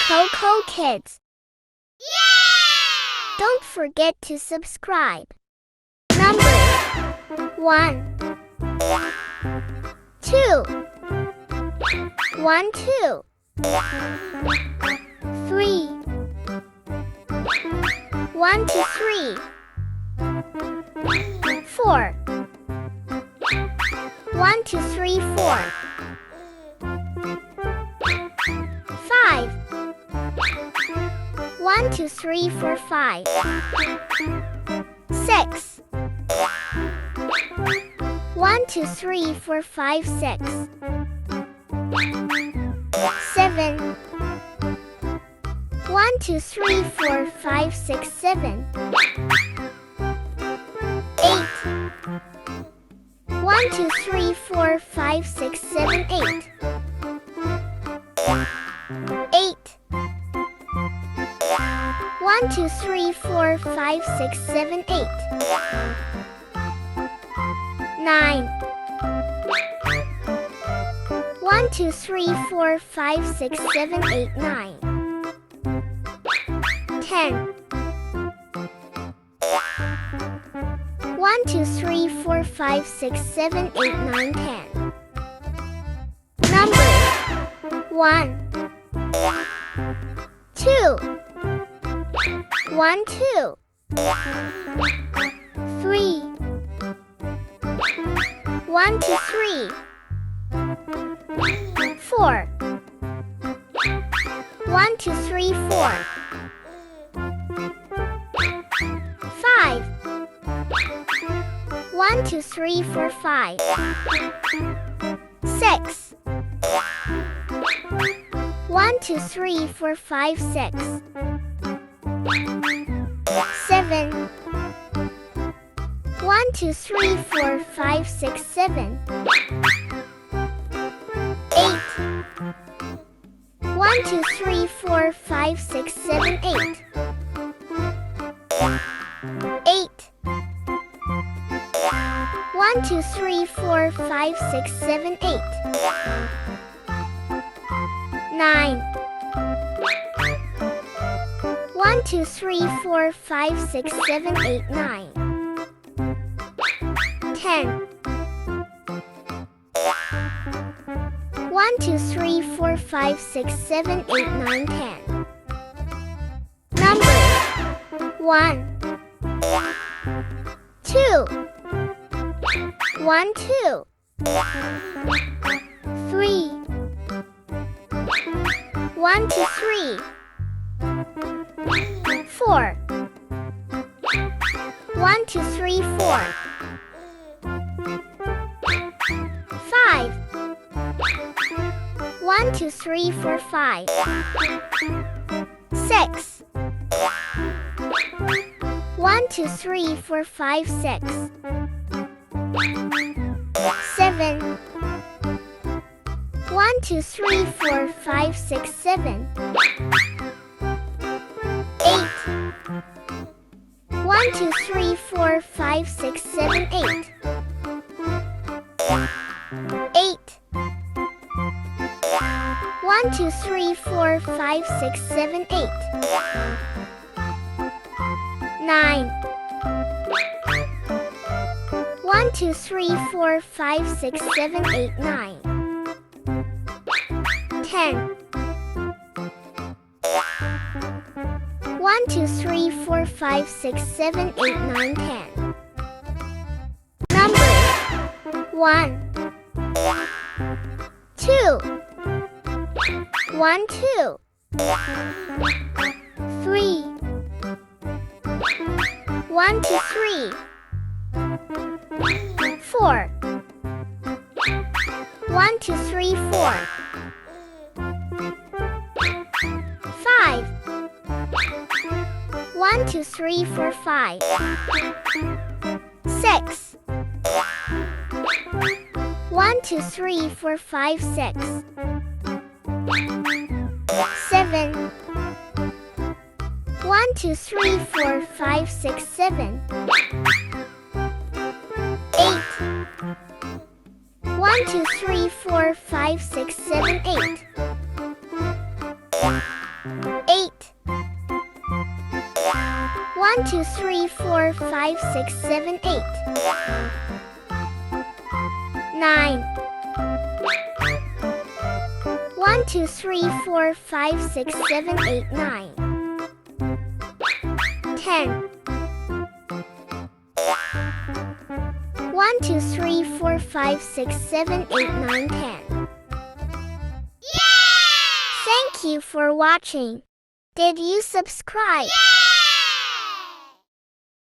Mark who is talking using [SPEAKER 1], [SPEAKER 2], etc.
[SPEAKER 1] Coco Kids. Yeah! Don't forget to subscribe. Numbers 1, 2, 1, 2, 3, 1, 2, 3, 4, 1, 2, 3, 4, 5, 1, 2, 3, 4, 5, 6, 1, 2, 3, 4, 5, 6, 7, 1, 2, 3, 4, 5, 6, 7, 8, 1, 2, 3, 4, 5, 6, 7, 8, 8, 1, 2, 3, 4, 5, 6, 7, 8, 9, 1, 2, 3, 4, 5, 6, 7, 8, 9, 10, 1, 2, 3, 4, 5, 6, 7, 8, 9, 10. Numbers 1, 2, 1, 2, 3, 1, 2, 3, 4, 1, 2, 3, 4, 5, 1, 2, 3, 4, 5, 6, 1, 2, 3, 4, 5, 6, 7, 1, 2, 3, 4, 5, 6, 7, 8, 1, 2, 3, 4, 5, 6, 7, 8, 8, 1, 2, 3, 4, 5, 6, 7, 8, 9, 1, 2, 3, 4, 5, 6, 7, 8, 9, 10, 1, 2, 3, 4, 5, 6, 7, 8, 9, 10. Numbers 1, 2, 1, 2, 3, 1, 2, 3, 4, 1, 2, 3, 4, 5, 1, 2, 3, 4, 5, 6, 1, 2, 3, 4, 5, 6, 7, 1, 2, 3, 4, 5, 6, 7, 8, 1, 2, 3, 4, 5, 6, 7, 8, 8, 1, 2, 3, 4, 5, 6, 7, 8, 9, 1, 2, 3, 4, 5, 6, 7, 8, 9, 10, 1, 2, 3, 4, 5, 6, 7, 8, 9, 10. Numbers 1, 2, 1, 2, 3, 1, 2, 3, 4, 1, 2, 3, 4, 5, 1, 2, 3, 4, 5, 6, 1, 2, 3, 4, 5, 6, 7, 1, 2, 3, 4, 5, 6, 7, 8, 1, 2, 3, 4, 5, 6, 7, 8, 8. 1, 2, 3, 4, 5, 6, 7, 8. 9. 1, 2, 3, 4, 5, 6, 7, 8, 9. 10. 1, 2, 3, 4, 5, 6, 7, 8, 9, 10. Thank you for watching. Did you subscribe?